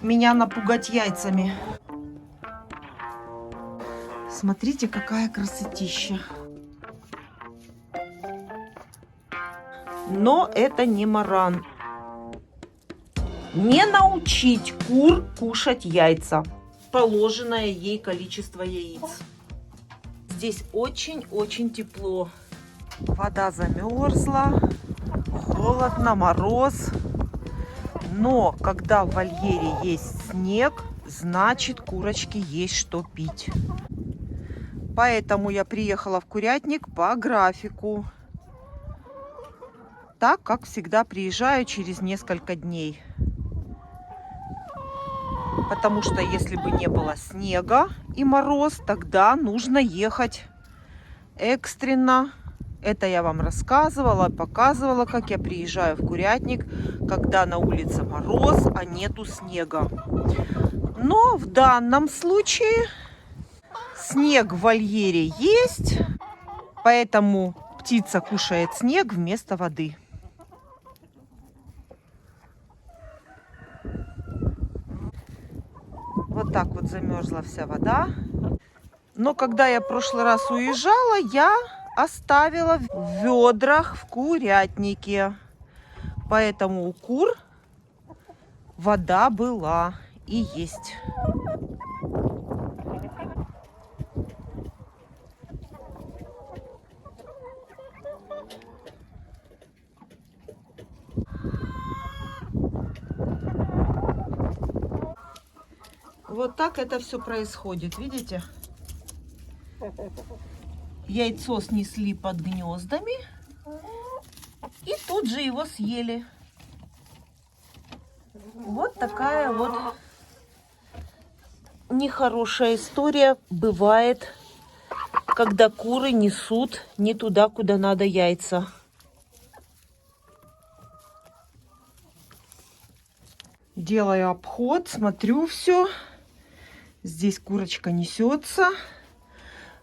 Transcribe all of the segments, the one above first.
меня напугать яйцами. Смотрите, какая красотища. Но это не маран. Не научить кур кушать яйца. Положенное ей количество яиц. Здесь очень-очень тепло. Вода замерзла. Холодно, мороз. Но когда в вольере есть снег, значит, курочке есть что пить. Поэтому я приехала в курятник по графику. Так, как всегда, приезжаю через несколько дней. Потому что если бы не было снега и мороз, тогда нужно ехать экстренно. Это я вам рассказывала, показывала, как я приезжаю в курятник, когда на улице мороз, а нету снега. Но в данном случае снег в вольере есть, поэтому птица кушает снег вместо воды. Вот так вот замерзла вся вода. Но когда я в прошлый раз уезжала, я оставила в ведрах в курятнике. Поэтому у кур вода была и есть. Вот так это все происходит, видите? Яйцо снесли под гнездами и тут же его съели. Вот такая вот нехорошая история бывает, когда куры несут не туда, куда надо яйца. Делаю обход, смотрю все. Здесь курочка несется.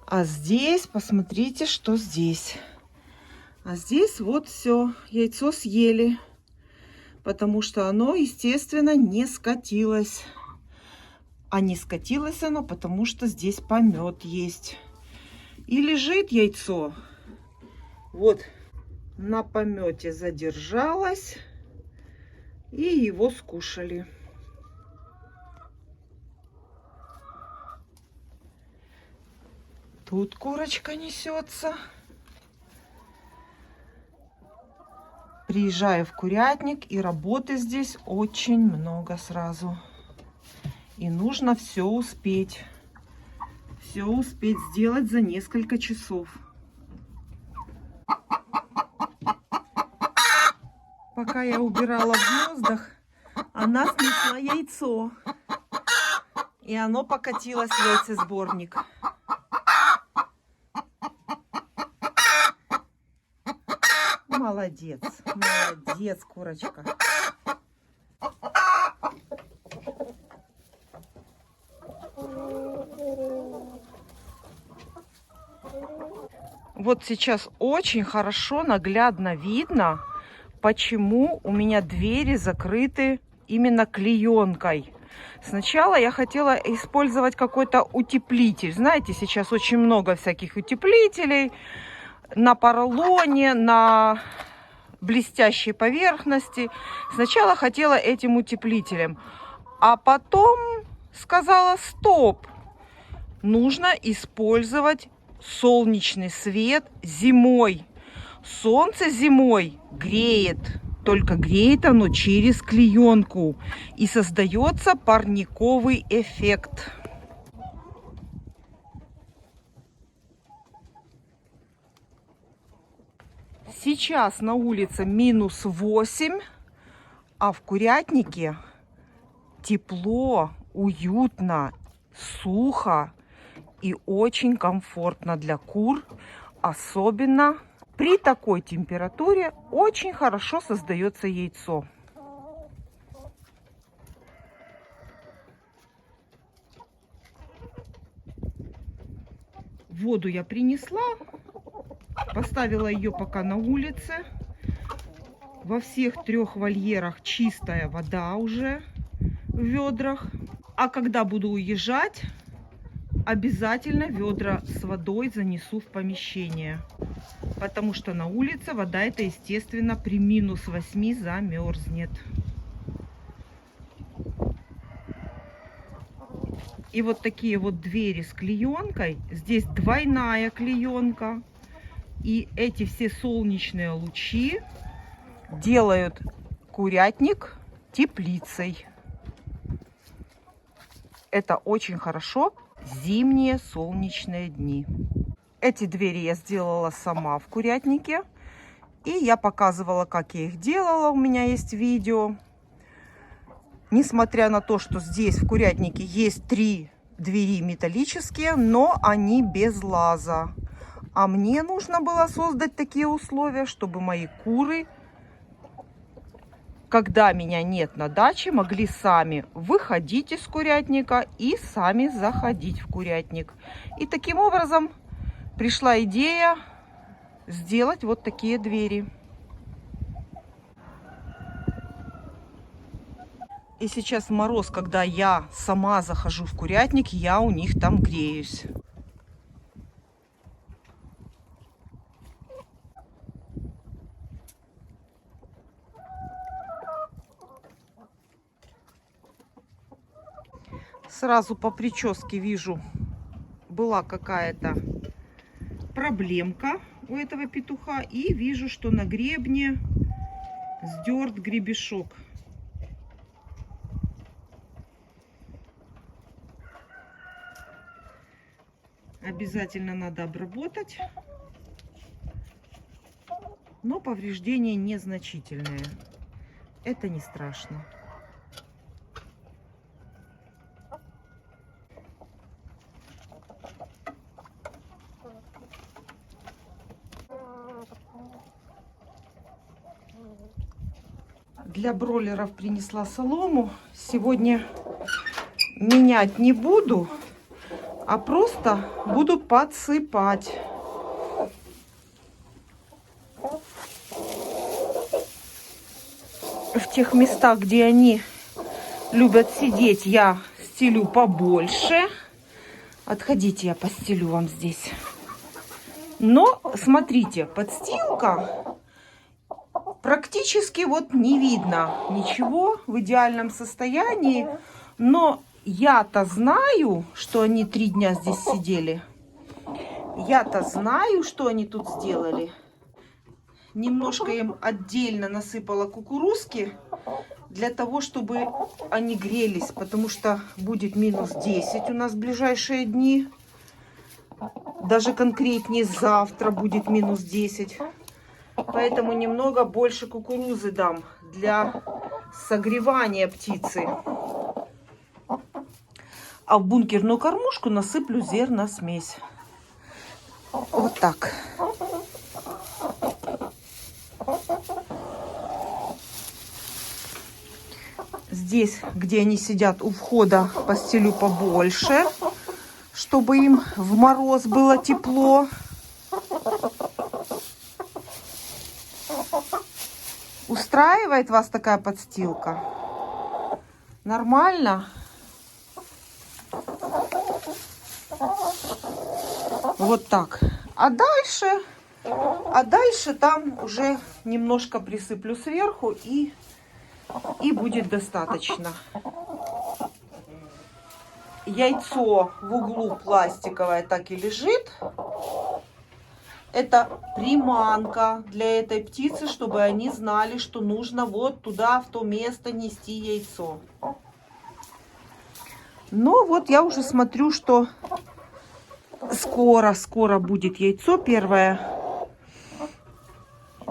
А здесь, посмотрите, что здесь. А здесь вот все, яйцо съели. Потому что оно, естественно, не скатилось. А не скатилось оно, потому что здесь помет есть. И лежит яйцо. Вот на помете задержалось. И его скушали. Тут курочка несется. Приезжаю в курятник, и работы здесь очень много сразу. И нужно все успеть. Все успеть сделать за несколько часов. Пока я убирала в гнездах, она снесла яйцо. И оно покатилось в яйцесборник. Молодец, молодец, курочка. Вот сейчас очень хорошо, наглядно видно, почему у меня двери закрыты именно клеенкой. Сначала я хотела использовать какой-то утеплитель. Знаете, сейчас очень много всяких утеплителей. На поролоне, на блестящей поверхности. Сначала хотела этим утеплителем, а потом сказала: стоп, нужно использовать солнечный свет зимой. Солнце зимой греет, только греет оно через клеенку, и создается парниковый эффект. Сейчас на улице -8, а в курятнике тепло, уютно, сухо и очень комфортно для кур. Особенно при такой температуре очень хорошо создается яйцо. Воду я принесла. Поставила ее пока на улице. Во всех 3 вольерах чистая вода уже. в ведрах. А когда буду уезжать, обязательно ведра с водой занесу в помещение. Потому что на улице вода эта, естественно, при -8 замерзнет. И вот такие вот двери с клеенкой. Здесь двойная клеенка. И эти все солнечные лучи делают курятник теплицей. Это очень хорошо в зимние солнечные дни. Эти двери я сделала сама в курятнике. И я показывала, как я их делала. У меня есть видео. Несмотря на то, что здесь в курятнике есть 3 двери металлические, но они без лаза. А мне нужно было создать такие условия, чтобы мои куры, когда меня нет на даче, могли сами выходить из курятника и сами заходить в курятник. И таким образом пришла идея сделать вот такие двери. И сейчас мороз, когда я сама захожу в курятник, я у них там греюсь. Сразу по прическе вижу, была какая-то проблемка у этого петуха. И вижу, что на гребне сдерт гребешок. Обязательно надо обработать. Но повреждения незначительные. Это не страшно. Для бройлеров принесла солому. Сегодня менять не буду, а просто буду подсыпать. В тех местах, где они любят сидеть, я стелю побольше. Отходите, я постелю вам здесь. Но смотрите, подстилка практически вот не видно ничего в идеальном состоянии. Но я-то знаю, что они 3 дня здесь сидели. Я-то знаю, что они тут сделали. Немножко им отдельно насыпала кукурузки для того, чтобы они грелись, потому что будет -10 у нас в ближайшие дни. Даже конкретнее завтра будет -10. Поэтому немного больше кукурузы дам для согревания птицы. А в бункерную кормушку насыплю зерносмесь. Вот так. Здесь, где они сидят у входа, постелю побольше, чтобы им в мороз было тепло. Устраивает вас такая подстилка? Нормально? Вот так. А дальше там уже немножко присыплю сверху и будет достаточно. Яйцо в углу пластиковое так и лежит. Это приманка для этой птицы, чтобы они знали, что нужно вот туда, в то место нести яйцо. Но вот я уже смотрю, что скоро будет яйцо первое.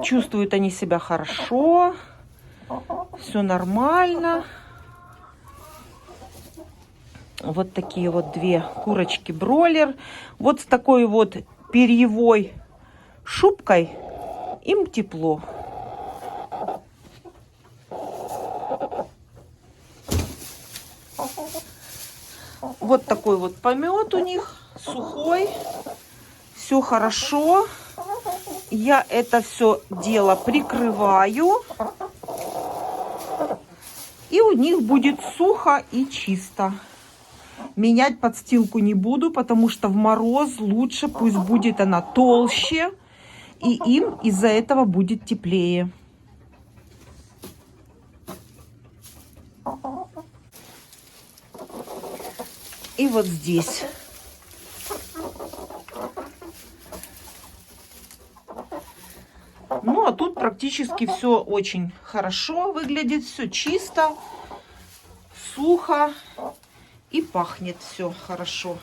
Чувствуют они себя хорошо. Все нормально. Вот такие вот 2 курочки-бройлер. Вот с такой вот перьевой шубкой им тепло. Вот такой вот помет у них, сухой. Все хорошо. Я это все дело прикрываю. И у них будет сухо и чисто. Менять подстилку не буду, потому что в мороз лучше пусть будет она толще, и им из-за этого будет теплее. И вот здесь. Ну, а тут практически все очень хорошо выглядит, все чисто, сухо и пахнет все хорошо.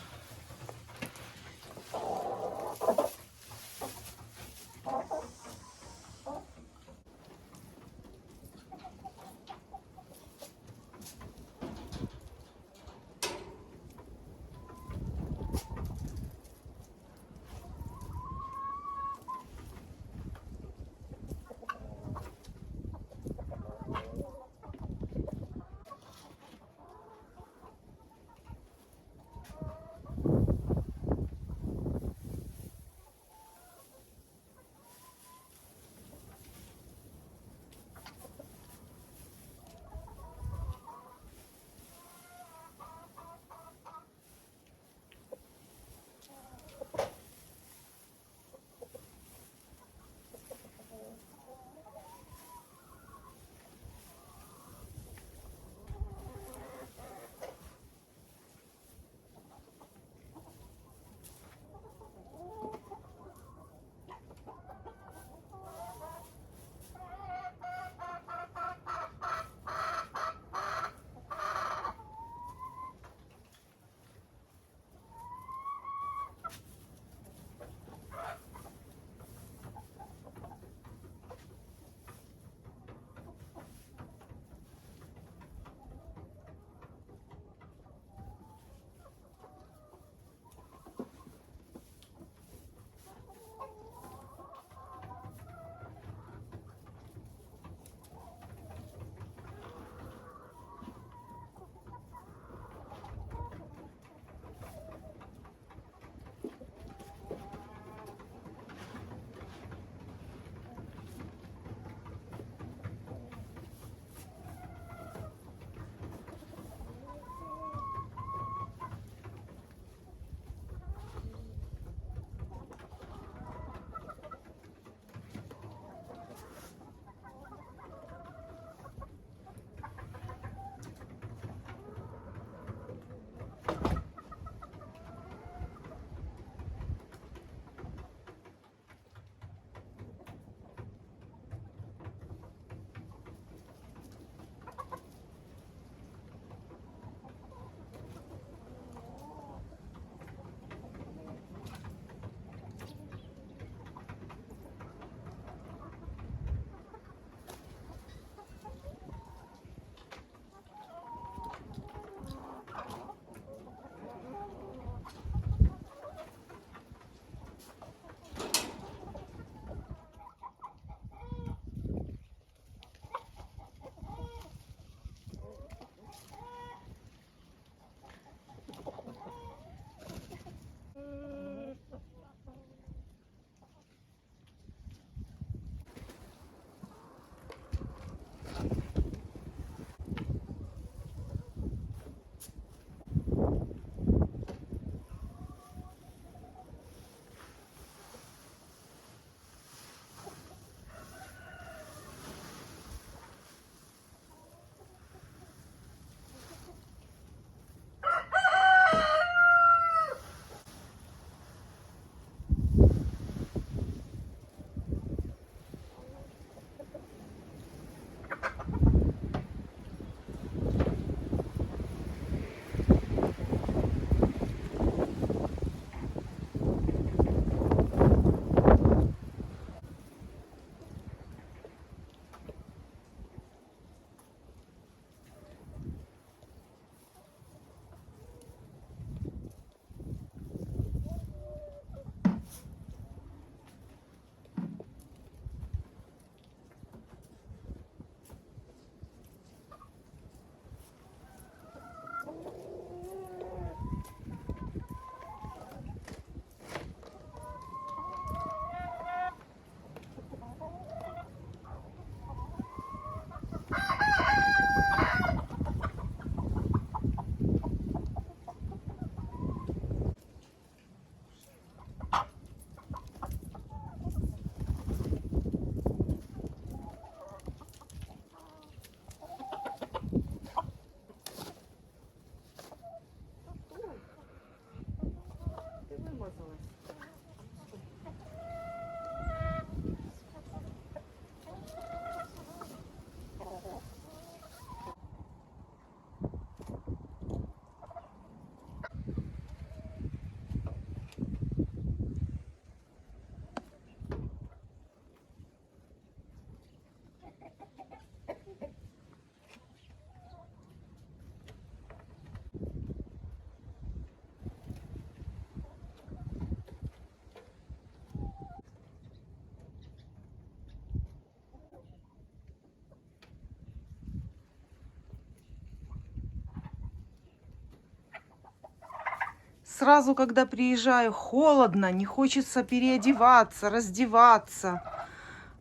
Сразу, когда приезжаю, холодно, не хочется переодеваться, раздеваться.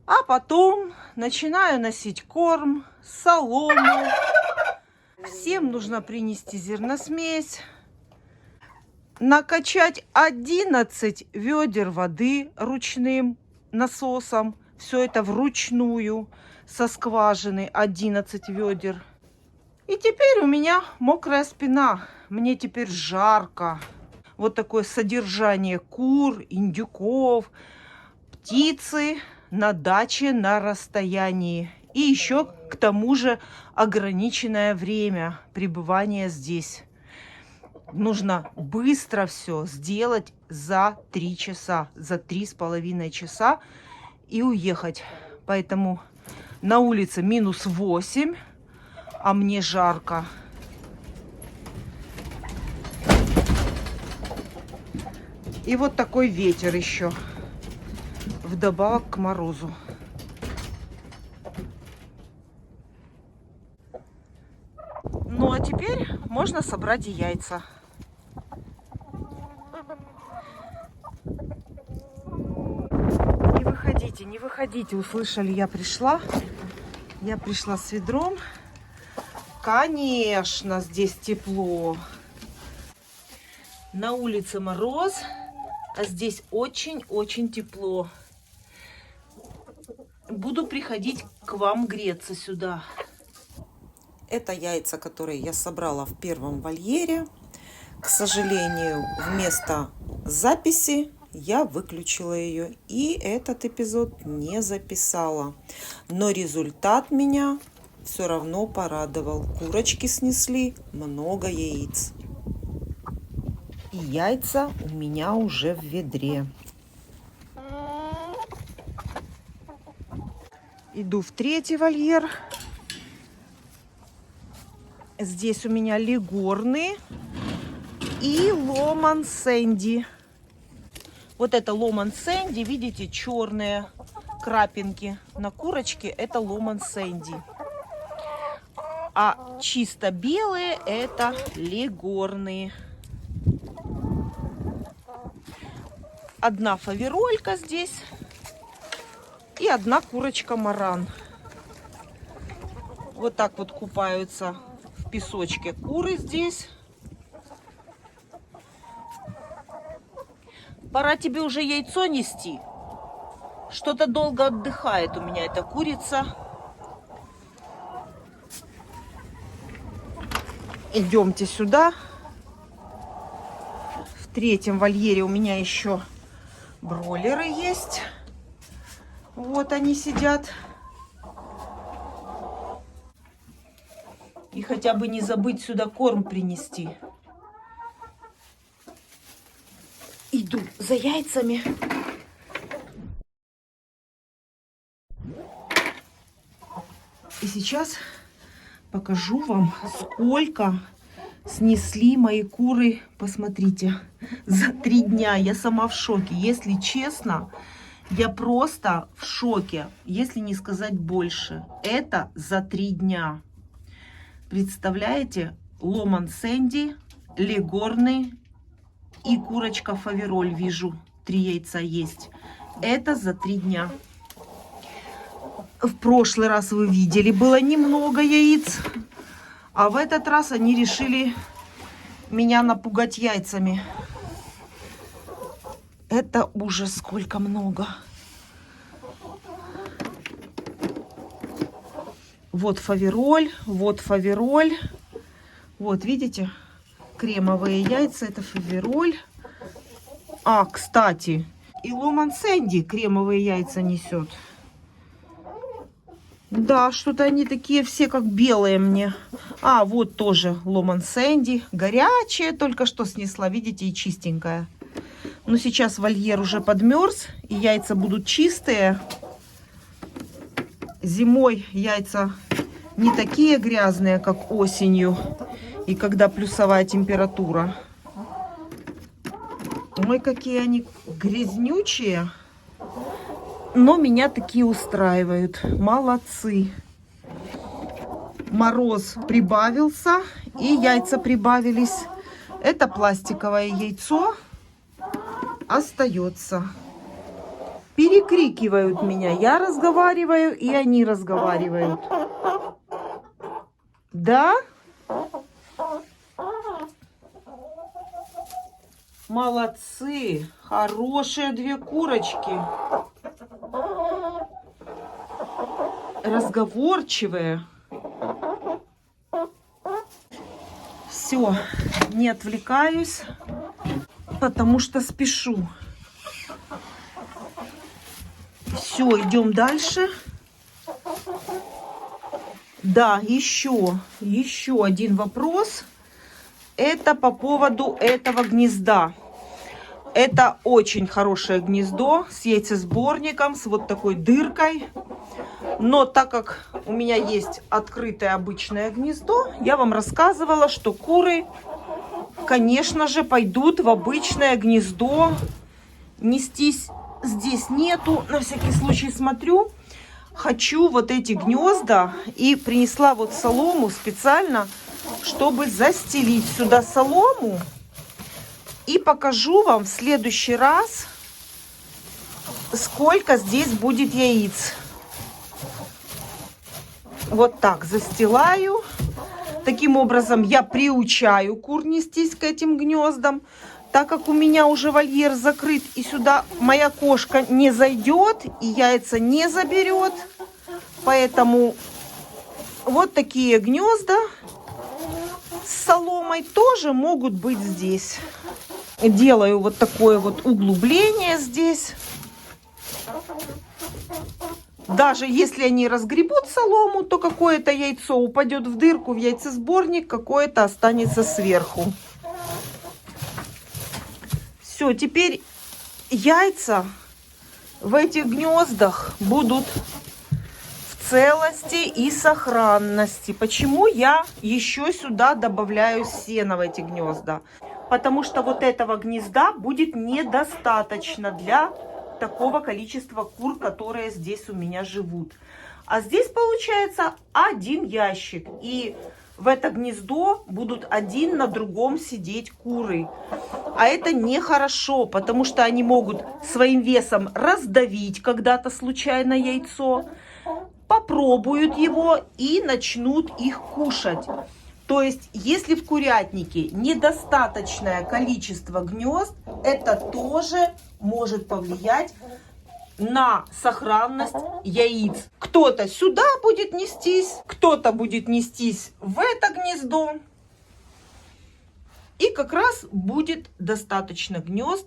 А потом начинаю носить корм, солому. Всем нужно принести зерносмесь. Накачать 11 ведер воды ручным насосом. Все это вручную, со скважины 11 ведер. И теперь у меня мокрая спина. Мне теперь жарко. Вот такое содержание кур, индюков, птицы на даче на расстоянии. И еще к тому же ограниченное время пребывания здесь. Нужно быстро все сделать за 3 часа, за 3,5 часа и уехать. Поэтому на улице -8, а мне жарко. И вот такой ветер еще, вдобавок к морозу. Ну а теперь можно собрать и яйца. Не выходите, услышали, я пришла. Я пришла с ведром. Конечно, здесь тепло. На улице мороз, а здесь очень-очень тепло. Буду приходить к вам греться сюда. Это яйца, которые я собрала в первом вольере. К сожалению, вместо записи я выключила ее, и этот эпизод не записала. Но результат меня все равно порадовал. Курочки снесли много яиц. И яйца у меня уже в ведре. Иду в третий вольер. Здесь у меня легорны и ломан Сэнди. Вот это ломан Сэнди, видите, черные крапинки на курочке, это ломан Сэнди. А чисто белые это легорны. Одна фаверолька здесь и одна курочка маран. Вот так вот купаются в песочке куры здесь. Пора тебе уже яйцо нести. Что-то долго отдыхает у меня эта курица. Идемте сюда. В третьем вольере у меня еще бройлеры есть. Вот они сидят. И хотя бы не забыть сюда корм принести. Иду за яйцами. И сейчас покажу вам, сколько снесли мои куры. Посмотрите, за 3 дня. Я сама в шоке. Если честно, я просто в шоке, если не сказать больше. Это за 3 дня. Представляете? Ломан Сэнди, легорны и курочка фавероль. Вижу, 3 яйца есть. Это за 3 дня. В прошлый раз вы видели, было немного яиц. А в этот раз они решили меня напугать яйцами. Это ужас, сколько много. Вот фавероль, вот фавероль. Вот, видите, кремовые яйца, это фавероль. А, кстати, и ломан Сэнди кремовые яйца несет. Да, что-то они такие все как белые мне. А, вот тоже ломан Сэнди. Горячая, только что снесла, видите, и чистенькая. Но сейчас вольер уже подмерз, и яйца будут чистые. Зимой яйца не такие грязные, как осенью, и когда плюсовая температура. Ой, какие они грязнючие. Но меня такие устраивают. Молодцы. Мороз прибавился, и яйца прибавились. Это пластиковое яйцо остается. Перекрикивают меня. Я разговариваю, и они разговаривают. Да? Молодцы. Хорошие две курочки. Разговорчивые. Все, не отвлекаюсь, потому что спешу. Все, идем дальше. Да, еще один вопрос. Это по поводу этого гнезда. Это очень хорошее гнездо с яйцесборником, с вот такой дыркой. Но так как у меня есть открытое обычное гнездо, я вам рассказывала, что куры, конечно же, пойдут в обычное гнездо. Нестись здесь нету. На всякий случай смотрю. Хочу вот эти гнезда. И принесла вот солому специально, чтобы застелить сюда солому. И покажу вам в следующий раз, сколько здесь будет яиц. Вот так застилаю. Таким образом я приучаю кур нестись к этим гнездам. Так как у меня уже вольер закрыт, и сюда моя кошка не зайдет, и яйца не заберет. Поэтому вот такие гнезда с соломой тоже могут быть здесь. Делаю вот такое вот углубление здесь. Даже если они разгребут солому, то какое-то яйцо упадет в дырку, в яйцесборник, какое-то останется сверху. Все, теперь яйца в этих гнездах будут в целости и сохранности. Почему я еще сюда добавляю сено в эти гнезда? Потому что вот этого гнезда будет недостаточно для такого количества кур, которые здесь у меня живут. А здесь получается один ящик. И в это гнездо будут один на другом сидеть куры. А это нехорошо, потому что они могут своим весом раздавить когда-то случайно яйцо, попробуют его и начнут их кушать. То есть, если в курятнике недостаточное количество гнезд, это тоже может повлиять на сохранность яиц. Кто-то сюда будет нестись, кто-то будет нестись в это гнездо. И как раз будет достаточно гнезд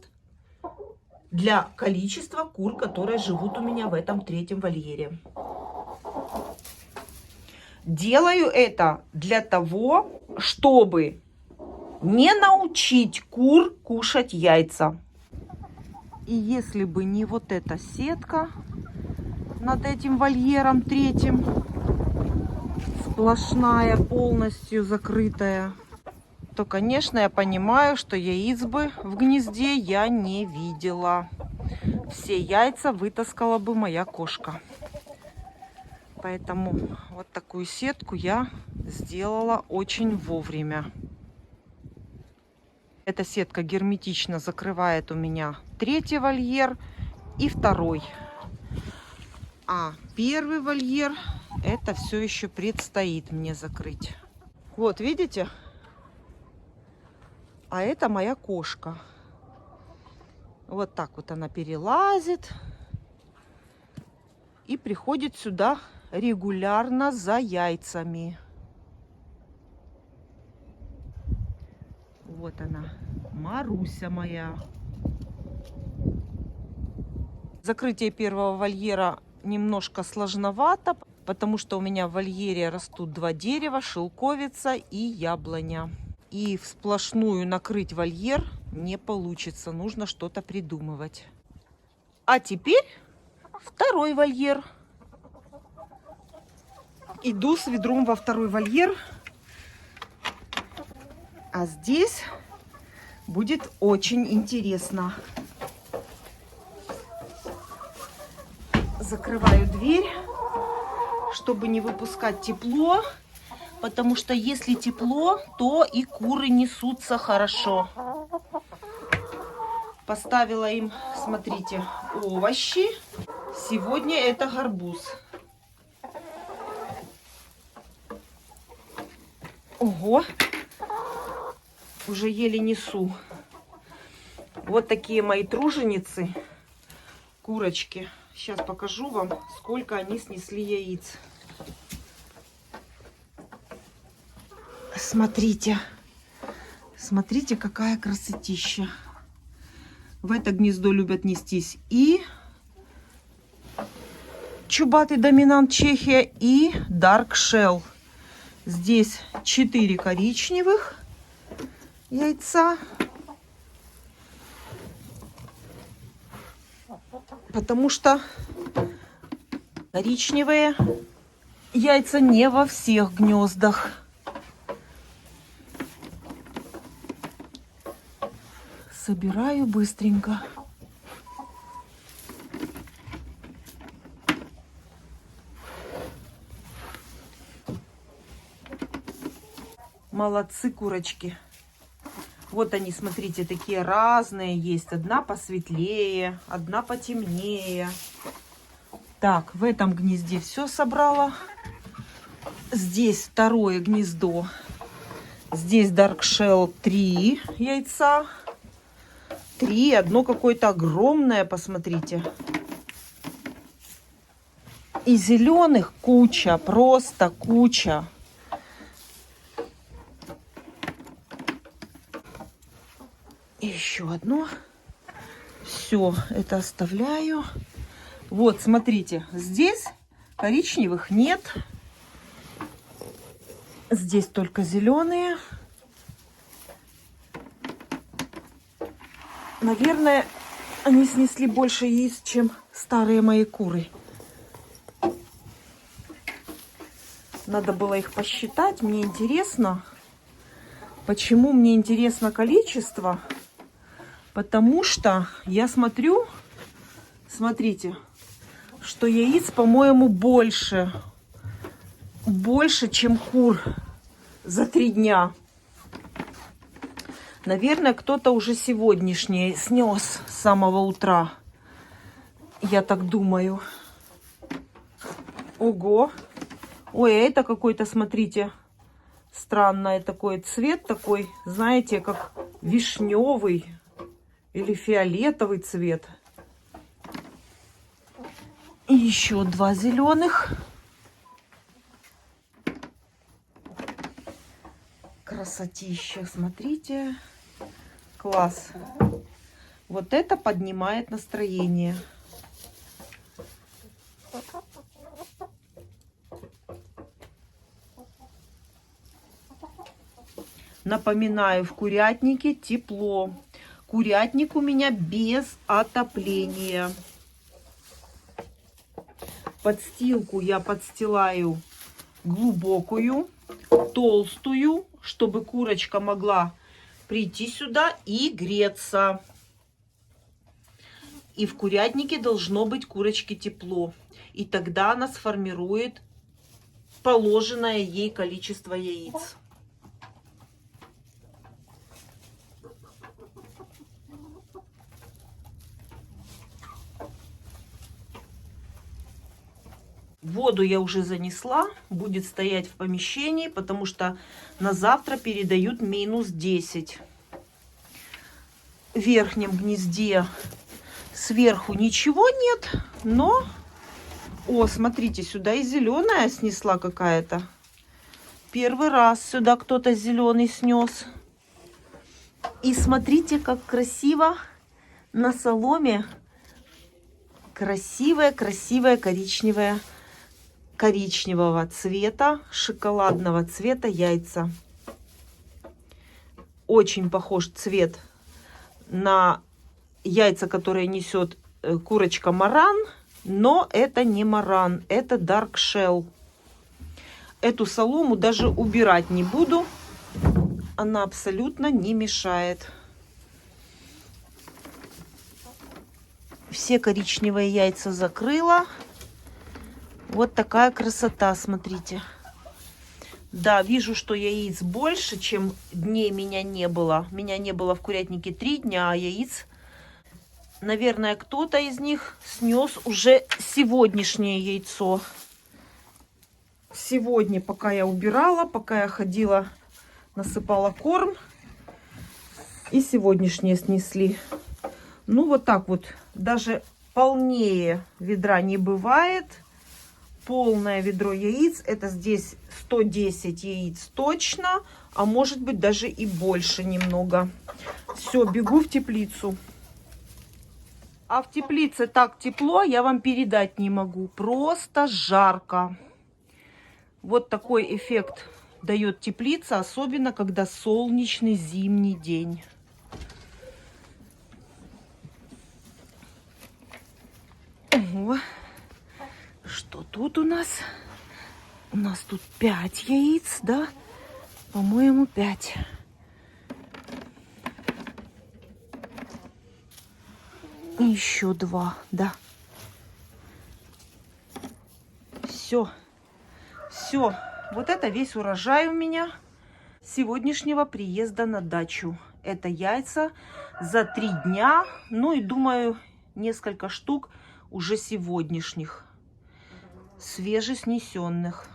для количества кур, которые живут у меня в этом третьем вольере. Делаю это для того, чтобы не научить кур кушать яйца. И если бы не вот эта сетка над этим вольером третьим, сплошная, полностью закрытая, то, конечно, я понимаю, что яиц бы в гнезде я не видела. Все яйца вытаскала бы моя кошка. Поэтому вот такую сетку я сделала очень вовремя. Эта сетка герметично закрывает у меня третий вольер и второй. А первый вольер, это все еще предстоит мне закрыть. Вот, видите? А это моя кошка. Вот так вот она перелазит и приходит сюда регулярно за яйцами. Вот она, Маруся моя. Закрытие первого вольера немножко сложновато, потому что у меня в вольере растут два дерева, шелковица и яблоня. И сплошную накрыть вольер не получится, нужно что-то придумывать. А теперь второй вольер. Иду с ведром во второй вольер. А здесь будет очень интересно. Закрываю дверь, чтобы не выпускать тепло. потому что если тепло, то и куры несутся хорошо. Поставила им, смотрите, овощи. Сегодня это гарбуз. Ого, уже еле несу. Вот такие мои труженицы, курочки. Сейчас покажу вам, сколько они снесли яиц. Смотрите, смотрите, какая красотища. В это гнездо любят нестись и чубатый доминант Чехия, и Dark Shell. Здесь 4 коричневых яйца. Потому что коричневые яйца не во всех гнездах. Собираю быстренько. Молодцы курочки. Вот они, смотрите, такие разные есть. Одна посветлее, одна потемнее. Так, в этом гнезде все собрала. Здесь второе гнездо. Здесь Dark Shell 3 яйца. 3, одно какое-то огромное, посмотрите. И зеленых куча, просто куча. И еще одно. Все, это оставляю. Вот, смотрите, здесь коричневых нет. Здесь только зеленые. Наверное, они снесли больше яиц, чем старые мои куры. Надо было их посчитать. Мне интересно. Почему мне интересно количество? Потому что я смотрю, смотрите, что яиц, по-моему, больше, чем кур за 3 дня. Наверное, кто-то уже сегодняшний снес с самого утра. Я так думаю. Ого. Ой, это какой-то, смотрите, странный такой цвет, такой, знаете, как вишневый или фиолетовый цвет. И еще 2 зеленых. Красотища, смотрите. Класс. Вот это поднимает настроение. Напоминаю, в курятнике тепло. Курятник у меня без отопления. Подстилку я подстилаю глубокую, толстую, чтобы курочка могла прийти сюда и греться. И в курятнике должно быть курочке тепло. И тогда она сформирует положенное ей количество яиц. Воду я уже занесла, будет стоять в помещении, потому что на завтра передают -10. В верхнем гнезде сверху ничего нет, но... О, смотрите, сюда и зеленая снесла какая-то. Первый раз сюда кто-то зеленый снес. И смотрите, как красиво на соломе. Красивая коричневого цвета, шоколадного цвета яйца. Очень похож цвет на яйца, которые несет курочка Маран, но это не Маран, это Dark Shell. Эту солому даже убирать не буду, она абсолютно не мешает. Все коричневые яйца закрыла. Вот такая красота, смотрите. Да, вижу, что яиц больше, чем дней меня не было. Меня не было в курятнике 3 дня, а яиц, наверное, кто-то из них снес уже сегодняшнее яйцо. Сегодня, пока я убирала, пока я ходила, насыпала корм, и сегодняшнее снесли. Ну, вот так вот. Даже полнее ведра не бывает. Полное ведро яиц. Это здесь 110 яиц точно. А может быть даже и больше немного. Все, бегу в теплицу. А в теплице так тепло, я вам передать не могу. Просто жарко. Вот такой эффект дает теплица, особенно когда солнечный зимний день. Ого. Что тут у нас? У нас тут 5 яиц, да? По-моему, 5. И еще 2, да. Все. Все. Вот это весь урожай у меня сегодняшнего приезда на дачу. Это яйца за 3 дня. Ну и думаю, несколько штук уже сегодняшних. Свежеснесенных.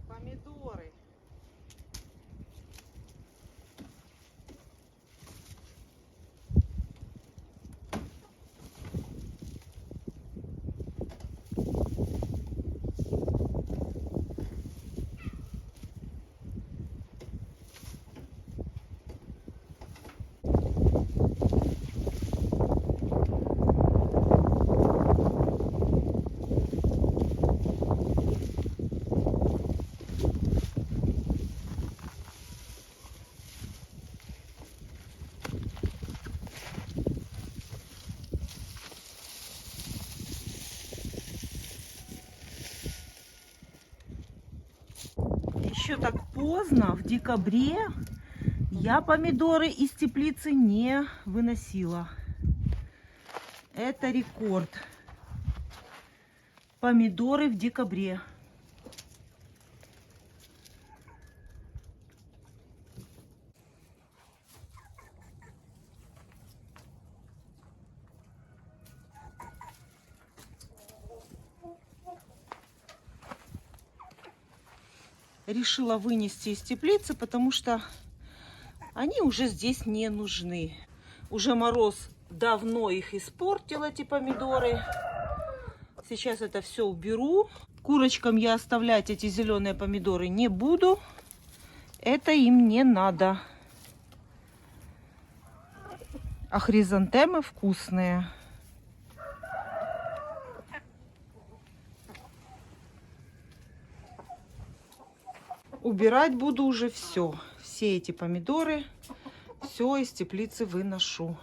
Помидоры. Еще так поздно, в декабре, я помидоры из теплицы не выносила. Это рекорд. Помидоры в декабре. Решила вынести из теплицы, потому что они уже здесь не нужны. Уже мороз давно их испортил, эти помидоры. Сейчас это все уберу. Курочкам я оставлять эти зеленые помидоры не буду. Это им не надо. А хризантемы вкусные. Убирать буду уже все. Все эти помидоры. Все из теплицы выношу.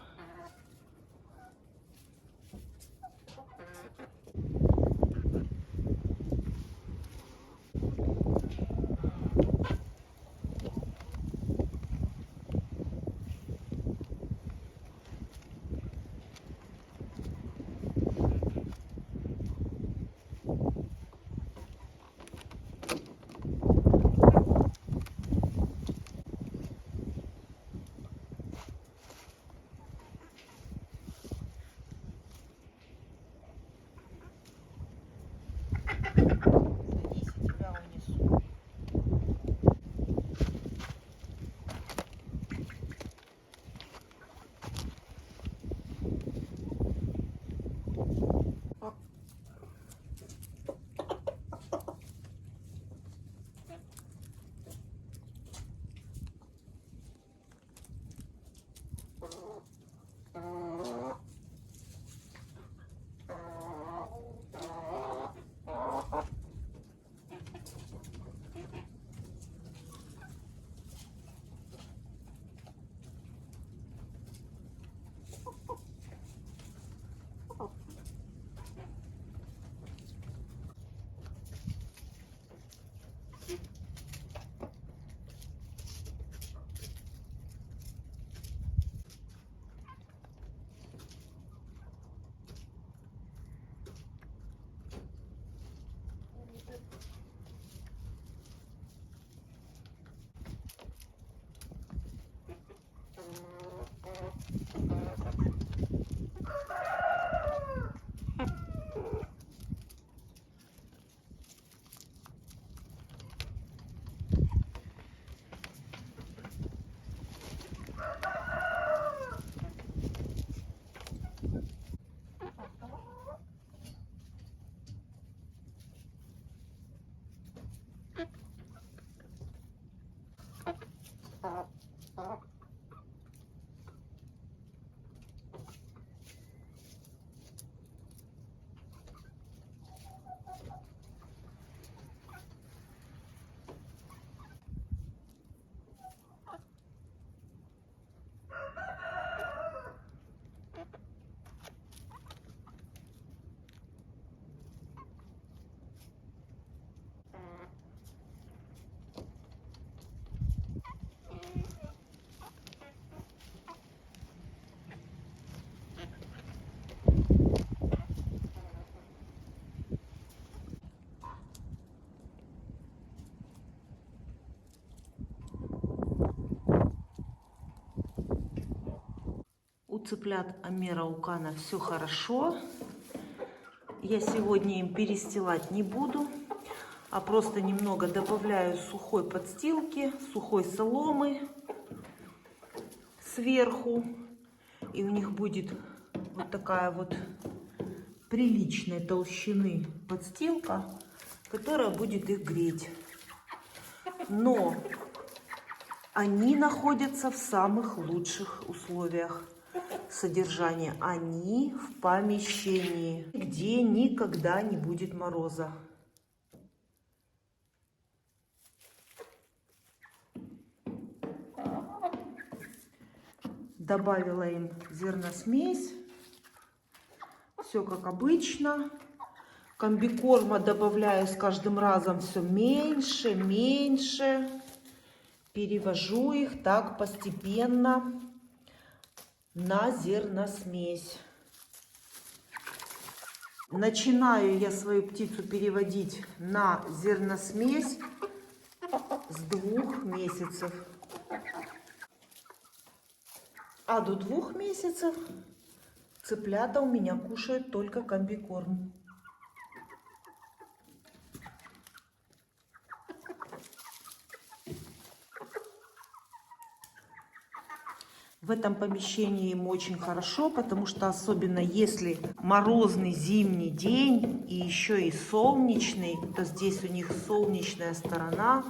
У цыплят Амера Укана все хорошо. Я сегодня им перестилать не буду, а просто немного добавляю сухой подстилки, сухой соломы сверху. И у них будет вот такая вот приличной толщины подстилка, которая будет их греть. Но они находятся в самых лучших условиях содержания. Они в помещении, где никогда не будет мороза. Добавила им зерносмесь. Все как обычно. Комбикорма добавляю с каждым разом все меньше, меньше. Перевожу их так постепенно на зерносмесь. Начинаю я свою птицу переводить на зерносмесь с 2 месяцев. А до 2 месяцев цыплята у меня кушают только комбикорм. В этом помещении им очень хорошо, потому что особенно если морозный зимний день и еще и солнечный, то здесь у них солнечная сторона,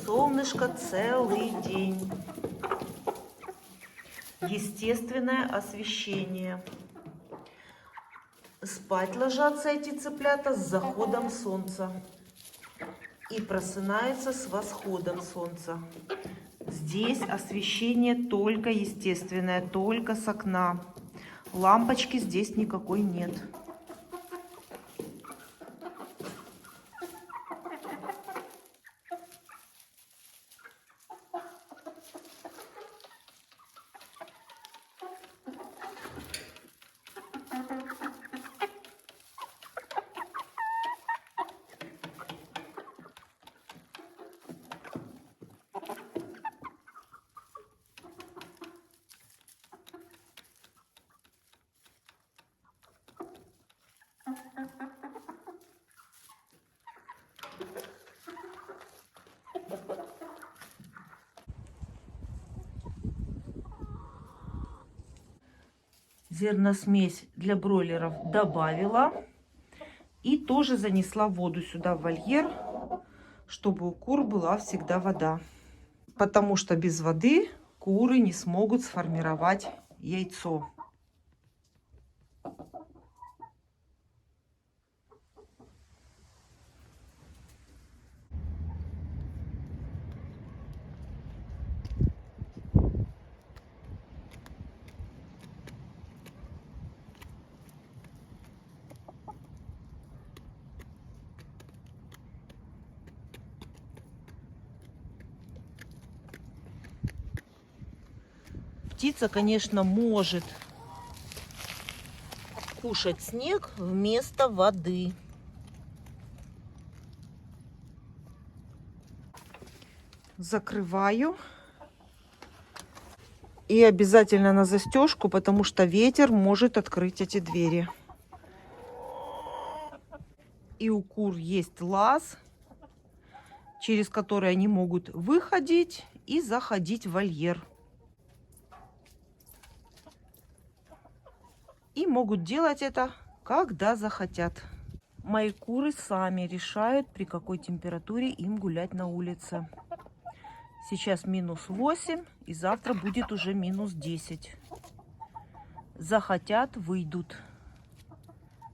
солнышко целый день. Естественное освещение. Спать ложатся эти цыплята с заходом солнца и просынаются с восходом солнца. Здесь освещение только естественное, только с окна. Лампочки здесь никакой нет. Зерносмесь для бройлеров добавила. И тоже занесла воду сюда в вольер, чтобы у кур была всегда вода. Потому что без воды куры не смогут сформировать яйцо. Птица, конечно, может кушать снег вместо воды. Закрываю И обязательно на застежку, потому что ветер может открыть эти двери. И у кур есть лаз, через который они могут выходить и заходить в вольер. И могут делать это, когда захотят. Мои куры сами решают, при какой температуре им гулять на улице. Сейчас -8, и завтра будет уже -10. Захотят — выйдут.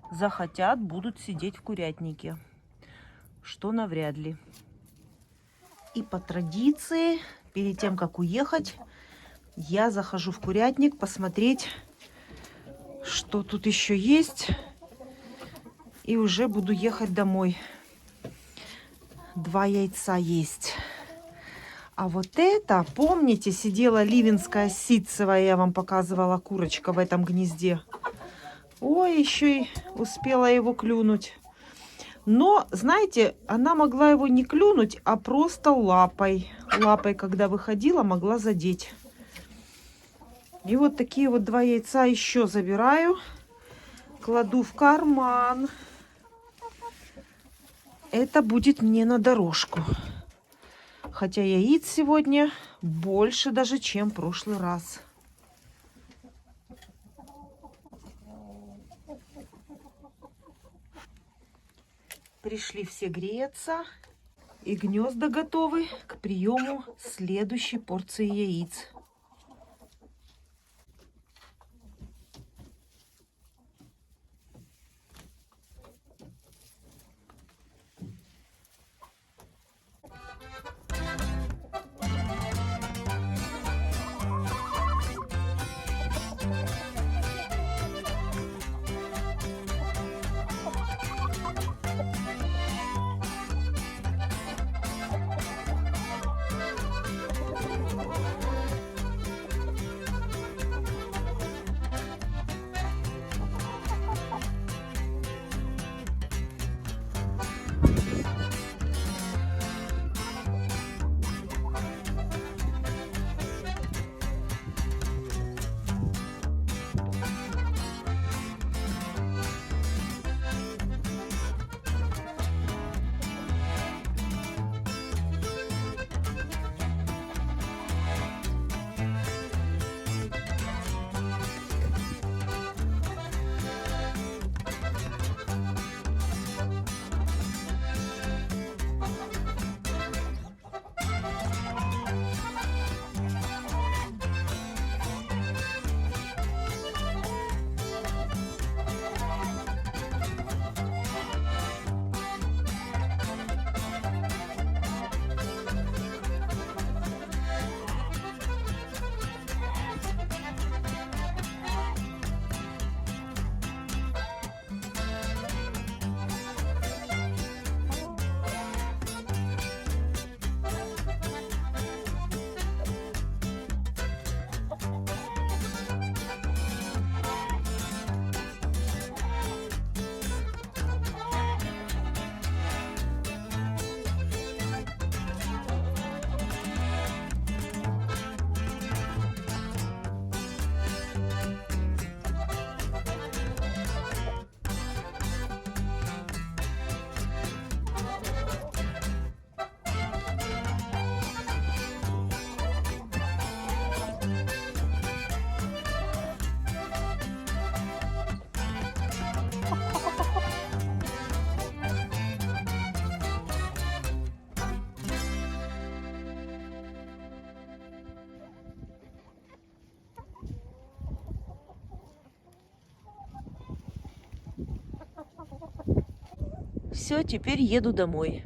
Захотят — будут сидеть в курятнике. Что навряд ли. И по традиции, перед тем, как уехать, я захожу в курятник посмотреть, что тут еще есть. И уже буду ехать домой. 2 яйца есть. А вот это, помните, сидела ливенская ситцевая, я вам показывала, курочка в этом гнезде. Ой, еще и успела его клюнуть. Но, знаете, она могла его не клюнуть, а просто лапой. Лапой, когда выходила, могла задеть. И вот такие вот 2 яйца еще забираю. Кладу в карман. Это будет мне на дорожку. Хотя яиц сегодня больше даже, чем в прошлый раз. Пришли все греться. И гнезда готовы к приему следующей порции яиц. Все, теперь еду домой.